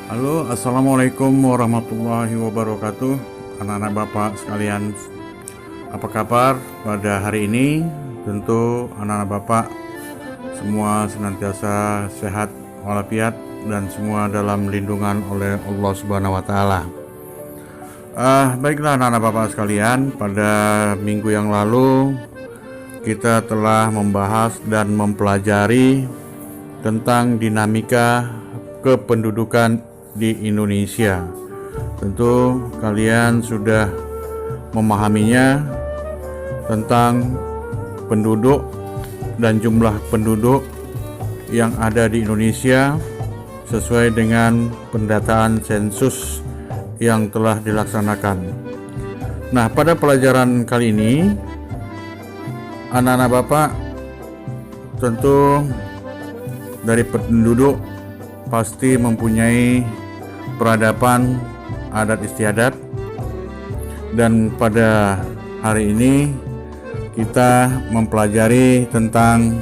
Halo, assalamualaikum warahmatullahi wabarakatuh. Anak-anak bapak sekalian, apa kabar pada hari ini? Tentu anak-anak bapak semua senantiasa sehat walafiat dan semua dalam lindungan oleh Allah Subhanahu wa taala. Baiklah anak-anak bapak sekalian, pada minggu yang lalu kita telah membahas dan mempelajari tentang dinamika kependudukan di Indonesia. Tentu kalian sudah memahaminya tentang penduduk dan jumlah penduduk yang ada di Indonesia sesuai dengan pendataan sensus yang telah dilaksanakan. Nah, pada pelajaran kali ini anak-anak bapak tentu dari penduduk pasti mempunyai peradaban adat istiadat, dan pada hari ini kita mempelajari tentang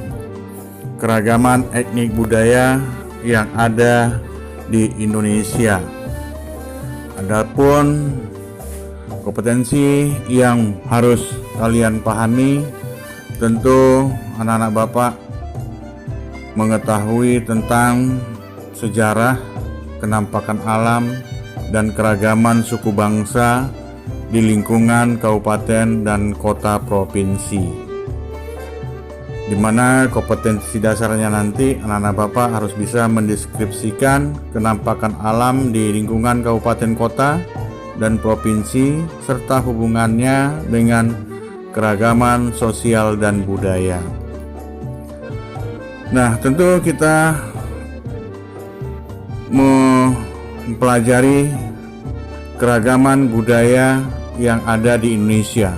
keragaman etnik budaya yang ada di Indonesia. Adapun kompetensi yang harus kalian pahami, tentu anak-anak bapak mengetahui tentang sejarah, kenampakan alam, dan keragaman suku bangsa di lingkungan kabupaten dan kota provinsi, di mana kompetensi dasarnya nanti anak-anak bapak harus bisa mendeskripsikan kenampakan alam di lingkungan kabupaten kota dan provinsi serta hubungannya dengan keragaman sosial dan budaya. Nah, tentu kita mempelajari keragaman budaya yang ada di Indonesia.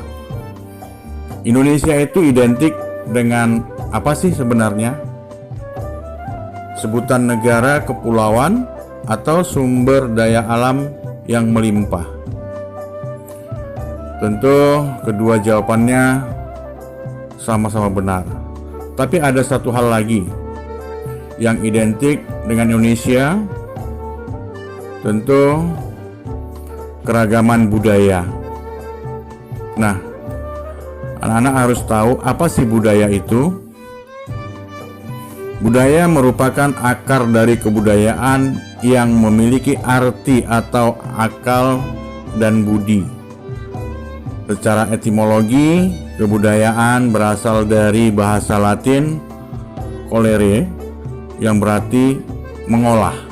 Indonesia itu identik dengan apa sih sebenarnya? Sebutan negara, kepulauan, atau sumber daya alam yang melimpah? Tentu kedua jawabannya sama-sama benar. Tapi ada satu hal lagi yang identik dengan Indonesia, tentu keragaman budaya. Nah, anak-anak harus tahu apa sih budaya itu. Budaya merupakan akar dari kebudayaan yang memiliki arti atau akal dan budi. Secara etimologi, kebudayaan berasal dari bahasa Latin colere yang berarti mengolah.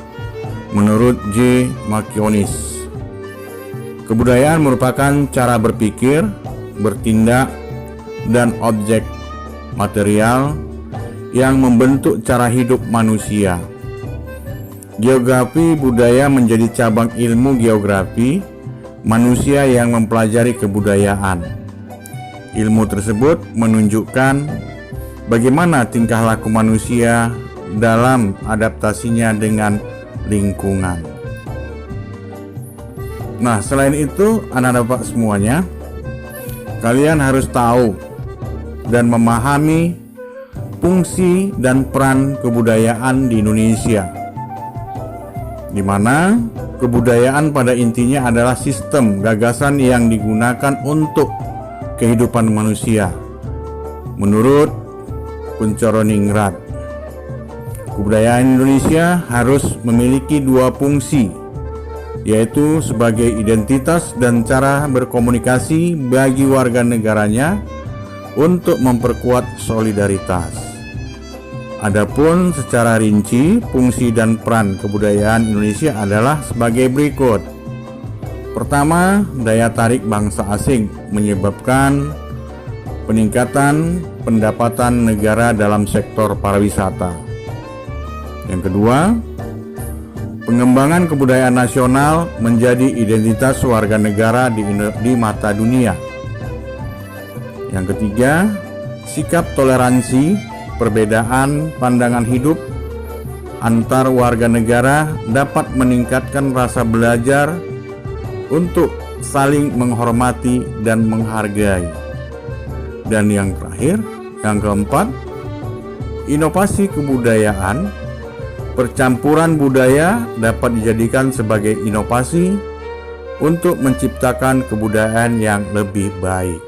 Menurut J. Makionis, kebudayaan merupakan cara berpikir, bertindak, dan objek material yang membentuk cara hidup manusia. Geografi budaya menjadi cabang ilmu geografi manusia yang mempelajari kebudayaan. Ilmu tersebut menunjukkan bagaimana tingkah laku manusia dalam adaptasinya dengan lingkungan. Nah, selain itu anak-anak bapak semuanya, kalian harus tahu dan memahami fungsi dan peran kebudayaan di Indonesia, di mana kebudayaan pada intinya adalah sistem gagasan yang digunakan untuk kehidupan manusia. Menurut Kuncoro Ningrat, kebudayaan Indonesia harus memiliki dua fungsi, yaitu sebagai identitas dan cara berkomunikasi bagi warga negaranya untuk memperkuat solidaritas. Adapun secara rinci, fungsi dan peran kebudayaan Indonesia adalah sebagai berikut. Pertama, daya tarik bangsa asing menyebabkan peningkatan pendapatan negara dalam sektor pariwisata. Yang kedua, pengembangan kebudayaan nasional menjadi identitas warga negara di mata dunia. Yang ketiga, sikap toleransi perbedaan pandangan hidup antar warga negara dapat meningkatkan rasa belajar untuk saling menghormati dan menghargai. Dan yang terakhir, yang keempat, inovasi kebudayaan Percampuran budaya dapat dijadikan sebagai inovasi untuk menciptakan kebudayaan yang lebih baik.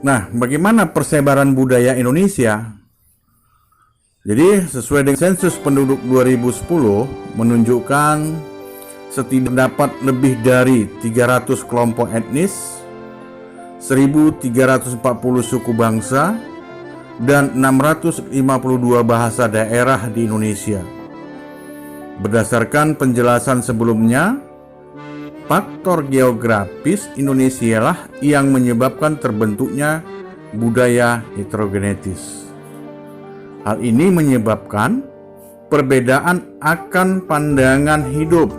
Nah, bagaimana persebaran budaya Indonesia? Jadi, sesuai dengan sensus penduduk 2010 menunjukkan terdapat lebih dari 300 kelompok etnis, 1.340 suku bangsa, dan 652 bahasa daerah di Indonesia. Berdasarkan penjelasan sebelumnya, faktor geografis Indonesia lah yang menyebabkan terbentuknya budaya heterogenetis. Hal ini menyebabkan perbedaan akan pandangan hidup,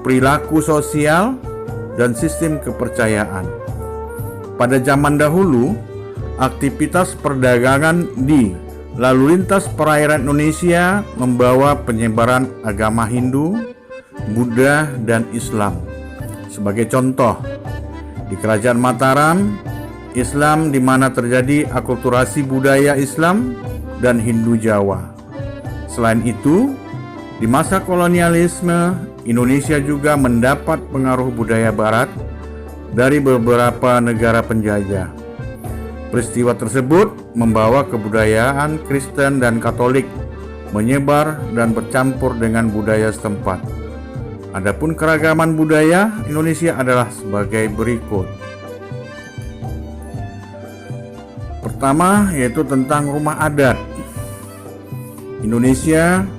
perilaku sosial, dan sistem kepercayaan. Pada zaman dahulu, aktivitas perdagangan di lalu lintas perairan Indonesia membawa penyebaran agama Hindu, Buddha, dan Islam. Sebagai contoh, di Kerajaan Mataram, Islam di mana terjadi akulturasi budaya Islam dan Hindu Jawa. Selain itu, di masa kolonialisme, Indonesia juga mendapat pengaruh budaya Barat dari beberapa negara penjajah. Peristiwa tersebut membawa kebudayaan Kristen dan Katolik menyebar dan bercampur dengan budaya setempat. Adapun keragaman budaya Indonesia adalah sebagai berikut. Pertama, yaitu tentang rumah adat. Indonesia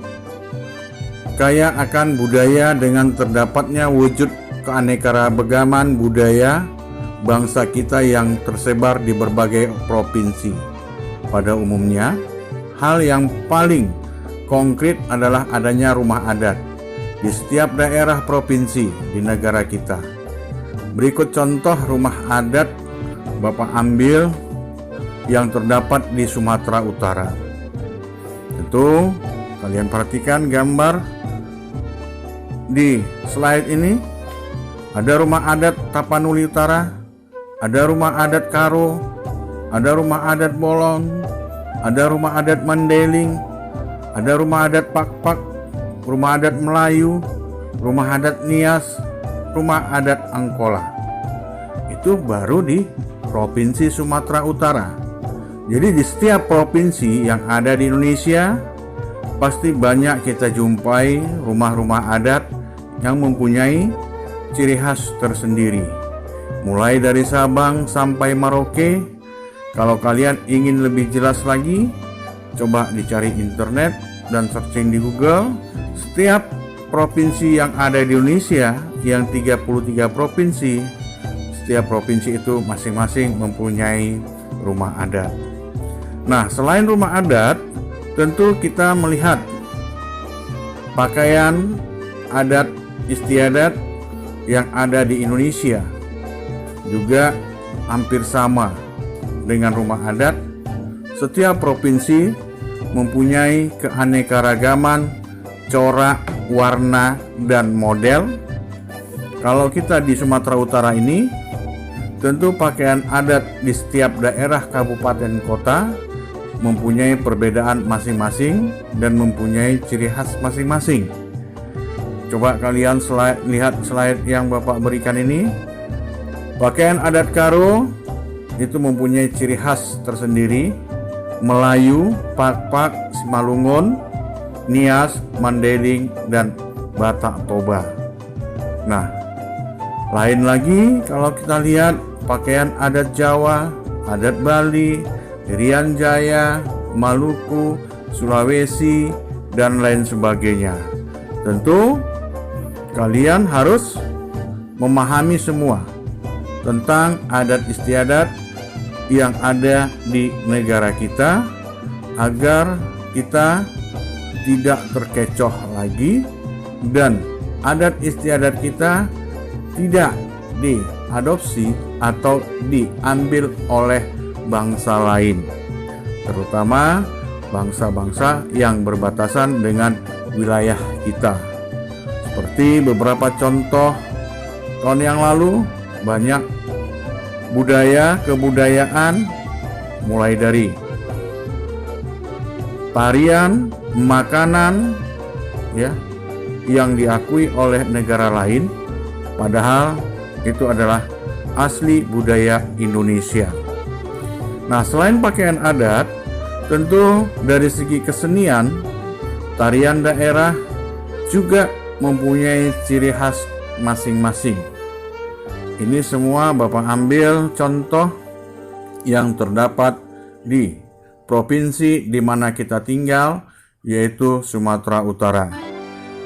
kaya akan budaya dengan terdapatnya wujud keanekaragaman budaya bangsa kita yang tersebar di berbagai provinsi. Pada umumnya, hal yang paling konkret adalah adanya rumah adat di setiap daerah provinsi di negara kita. Berikut contoh rumah adat Bapak ambil yang terdapat di Sumatera Utara. Tentu kalian perhatikan gambar di slide ini. Ada rumah adat Tapanuli Utara, ada rumah adat Karo, ada rumah adat Bolong, ada rumah adat Mandailing, ada rumah adat Pakpak, rumah adat Melayu, rumah adat Nias, rumah adat Angkola. Itu baru di Provinsi Sumatera Utara. Jadi di setiap provinsi yang ada di Indonesia pasti banyak kita jumpai rumah-rumah adat yang mempunyai ciri khas tersendiri. Mulai dari Sabang sampai Merauke. Kalau kalian ingin lebih jelas lagi, coba dicari internet dan searching di Google. Setiap provinsi yang ada di Indonesia, yang 33 provinsi, setiap provinsi itu masing-masing mempunyai rumah adat. Nah, selain rumah adat, tentu kita melihat pakaian adat istiadat yang ada di Indonesia juga hampir sama dengan rumah adat. Setiap provinsi mempunyai keanekaragaman corak, warna, dan model. Kalau kita di Sumatera Utara ini, tentu pakaian adat di setiap daerah kabupaten kota mempunyai perbedaan masing-masing dan mempunyai ciri khas masing-masing. Coba kalian lihat slide yang Bapak berikan ini. Pakaian adat Karo itu mempunyai ciri khas tersendiri. Melayu, Pakpak, Simalungun, Nias, Mandailing, dan Batak Toba. Nah, lain lagi kalau kita lihat pakaian adat Jawa, adat Bali, Irian Jaya, Maluku, Sulawesi, dan lain sebagainya. Tentu kalian harus memahami semua tentang adat istiadat yang ada di negara kita agar kita tidak terkecoh lagi dan adat istiadat kita tidak diadopsi atau diambil oleh bangsa lain, terutama bangsa-bangsa yang berbatasan dengan wilayah kita. Seperti beberapa contoh tahun yang lalu, banyak budaya kebudayaan mulai dari tarian, makanan ya yang diakui oleh negara lain, padahal itu adalah asli budaya Indonesia. Nah, selain pakaian adat, tentu dari segi kesenian, tarian daerah juga mempunyai ciri khas masing-masing. Ini semua Bapak ambil contoh yang terdapat di provinsi di mana kita tinggal, yaitu Sumatera Utara.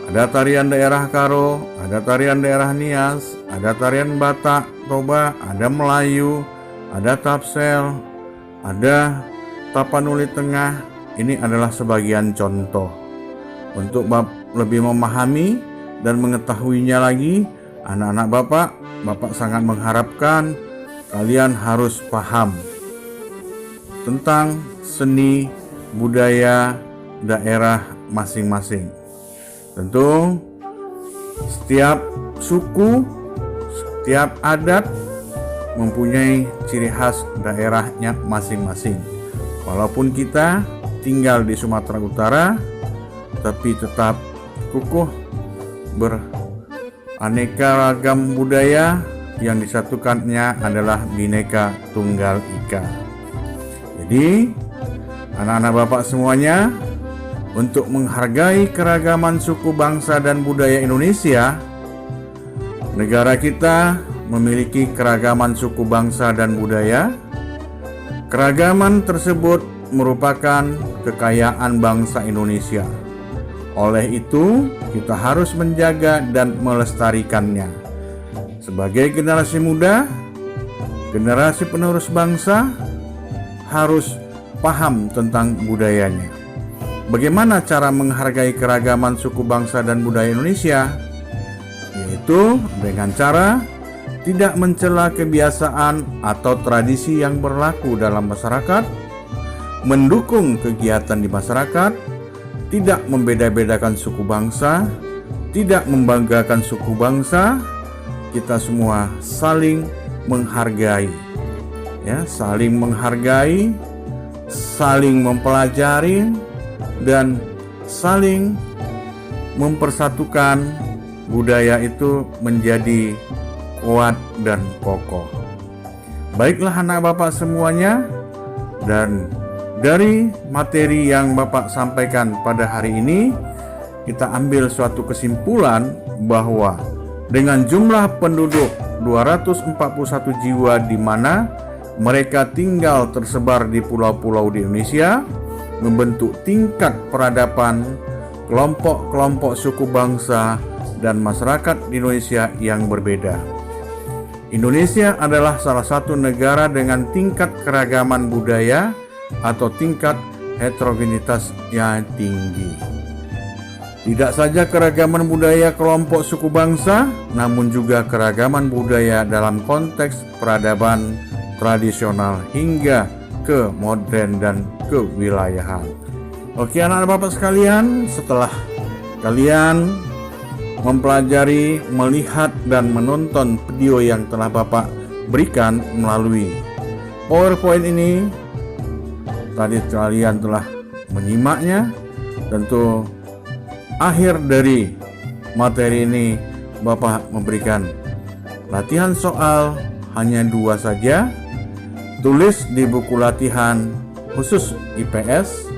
Ada tarian daerah Karo, ada tarian daerah Nias, ada tarian Batak, Toba, ada Melayu, ada Tapsel, ada Tapanuli Tengah. Ini adalah sebagian contoh. Untuk lebih memahami dan mengetahuinya lagi, anak-anak Bapak sangat mengharapkan kalian harus paham tentang seni budaya daerah masing-masing. Tentu setiap suku, setiap adat mempunyai ciri khas daerahnya masing-masing. Walaupun kita tinggal di Sumatera Utara, tapi tetap kukuh beraneka ragam budaya yang disatukannya adalah Bhinneka Tunggal Ika. Jadi, anak-anak Bapak semuanya, untuk menghargai keragaman suku bangsa dan budaya Indonesia, negara kita memiliki keragaman suku bangsa dan budaya. Keragaman tersebut merupakan kekayaan bangsa Indonesia. Oleh itu, kita harus menjaga dan melestarikannya. Sebagai generasi muda, generasi penerus bangsa harus paham tentang budayanya. Bagaimana cara menghargai keragaman suku bangsa dan budaya Indonesia? Yaitu dengan cara tidak mencela kebiasaan atau tradisi yang berlaku dalam masyarakat, mendukung kegiatan di masyarakat, tidak membeda-bedakan suku bangsa, tidak membanggakan suku bangsa. Kita semua saling menghargai, ya, saling menghargai, saling mempelajari, dan saling mempersatukan budaya itu menjadi kuat dan kokoh. Baiklah anak Bapak semuanya, dan dari materi yang Bapak sampaikan pada hari ini, kita ambil suatu kesimpulan bahwa dengan jumlah penduduk 241 jiwa di mana mereka tinggal tersebar di pulau-pulau di Indonesia, membentuk tingkat peradaban kelompok-kelompok suku bangsa dan masyarakat di Indonesia yang berbeda. Indonesia adalah salah satu negara dengan tingkat keragaman budaya atau tingkat heterogenitas yang tinggi. Tidak saja keragaman budaya kelompok suku bangsa, namun juga keragaman budaya dalam konteks peradaban tradisional hingga ke modern dan kewilayahan. Oke anak-anak Bapak sekalian, setelah kalian mempelajari, melihat dan menonton video yang telah Bapak berikan melalui PowerPoint ini, tadi kalian telah menyimaknya. Tentu akhir dari materi ini Bapak memberikan latihan soal hanya 2 saja. Tulis di buku latihan khusus IPS.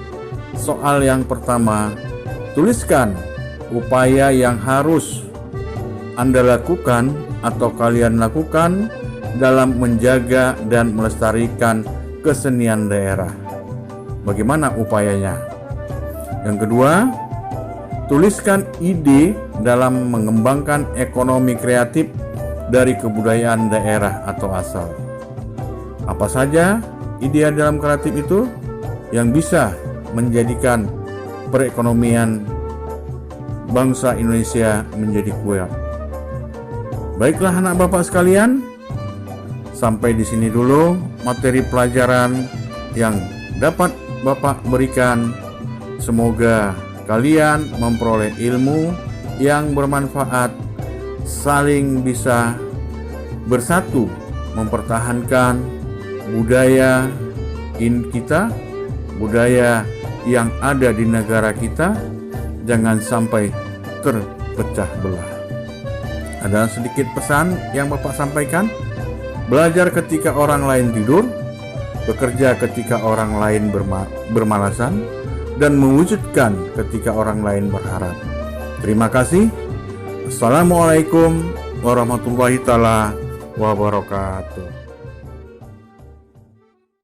Soal yang pertama, tuliskan upaya yang harus Anda lakukan atau kalian lakukan dalam menjaga dan melestarikan kesenian daerah. Bagaimana upayanya? Yang kedua, tuliskan ide dalam mengembangkan ekonomi kreatif dari kebudayaan daerah atau asal. Apa saja ide dalam kreatif itu yang bisa menjadikan perekonomian bangsa Indonesia menjadi kuat. Baiklah anak Bapak sekalian, sampai di sini dulu materi pelajaran yang dapat Bapak berikan. Semoga kalian memperoleh ilmu yang bermanfaat, saling bisa bersatu mempertahankan budaya kita, budaya yang ada di negara kita jangan sampai terpecah belah. Ada sedikit pesan yang Bapak sampaikan. Belajar ketika orang lain tidur, bekerja ketika orang lain bermalasan, dan mewujudkan ketika orang lain berharap. Terima kasih. Assalamualaikum warahmatullahi taala wabarakatuh.